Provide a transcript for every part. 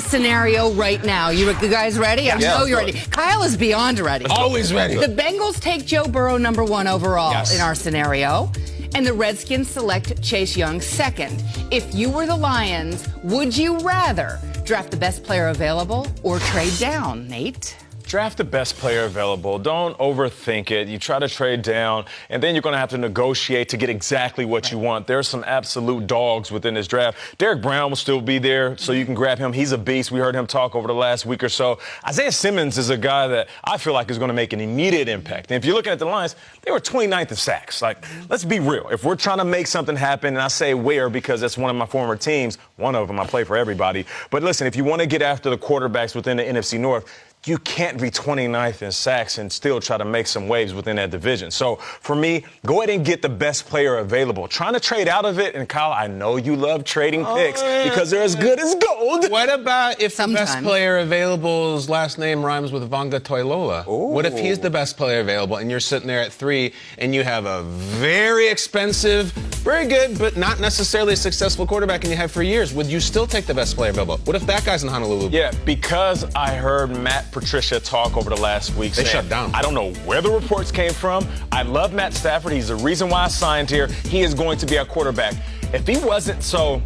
scenario right now. You guys ready? I know you're ready. Kyle is beyond ready. Always ready. The Bengals take Joe Burrow #1 overall in our scenario, and the Redskins select Chase Young second. If you were the Lions, would you rather draft the best player available or trade down, Nate? Draft the best player available. Don't overthink it. You try to trade down, and then you're going to have to negotiate to get exactly what you want. There's some absolute dogs within this draft. Derek Brown will still be there, so you can grab him. He's a beast. We heard him talk over the last week or so. Isaiah Simmons is a guy that I feel like is going to make an immediate impact. And if you're looking at the Lions, they were 29th in sacks. Like, let's be real. If we're trying to make something happen, and I say where because that's one of my former teams, one of them, I play for everybody. But listen, if you want to get after the quarterbacks within the NFC North, you can't be 29th in sacks and still try to make some waves within that division. So, for me, go ahead and get the best player available. Trying to trade out of it, and Kyle, I know you love trading picks because they're as good as gold. What about if the best player available's last name rhymes with Vanga Toilola? What if he's the best player available and you're sitting there at 3 and you have a very expensive, very good, but not necessarily a successful quarterback and you have for years? Would you still take the best player available? What if that guy's in Honolulu? Yeah, because I heard Matt Patricia talk over the last week. They shut down. I don't know where the reports came from. I love Matt Stafford. He's the reason why I signed here. He is going to be our quarterback. If he wasn't so,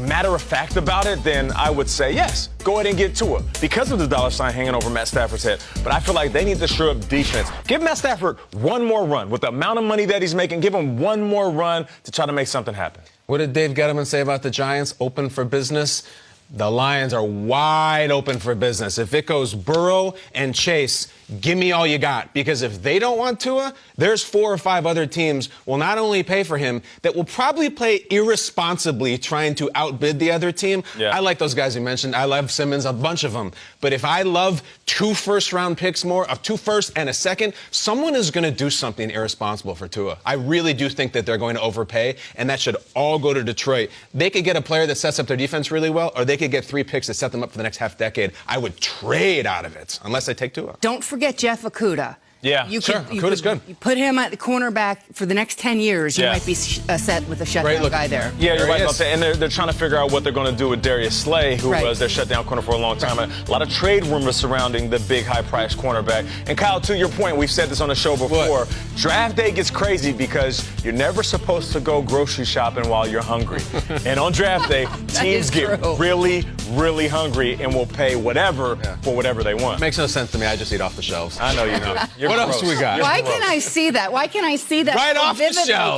matter of fact about it, then I would say yes, go ahead and get Tua because of the dollar sign hanging over Matt Stafford's head. But I feel like they need to shore up defense. Give Matt Stafford one more run. With the amount of money that he's making, give him one more run to try to make something happen. What did Dave Gettleman say about the Giants? Open for business. The Lions are wide open for business. If it goes Burrow and Chase, give me all you got. Because if they don't want Tua, there's 4 or 5 other teams will not only pay for him, that will probably play irresponsibly trying to outbid the other team. I like those guys you mentioned. I love Simmons, a bunch of them. But if I love 2 first-round picks more, 2 first and a second, someone is going to do something irresponsible for Tua. I really do think that they're going to overpay, and that should all go to Detroit. They could get a player that sets up their defense really well, or they could get 3 picks that set them up for the next half decade. I would trade out of it, unless they take Tua. Don't forget Jeff Okudah. Yeah, Okudah's good. You put him at the cornerback for the next 10 years, you might be set with a shutdown guy there. Yeah, you're right about that. And they're trying to figure out what they're going to do with Darius Slay, who was their shutdown corner for a long time. A lot of trade rumors surrounding the big, high-priced cornerback. And, Kyle, to your point, we've said this on the show before, draft day gets crazy because you're never supposed to go grocery shopping while you're hungry. And on draft day, teams get really, really hungry and will pay whatever for whatever they want. Makes no sense to me. I just eat off the shelves. I know you do. What else do we got? Why can I see that? Why can I see that right off the shelf?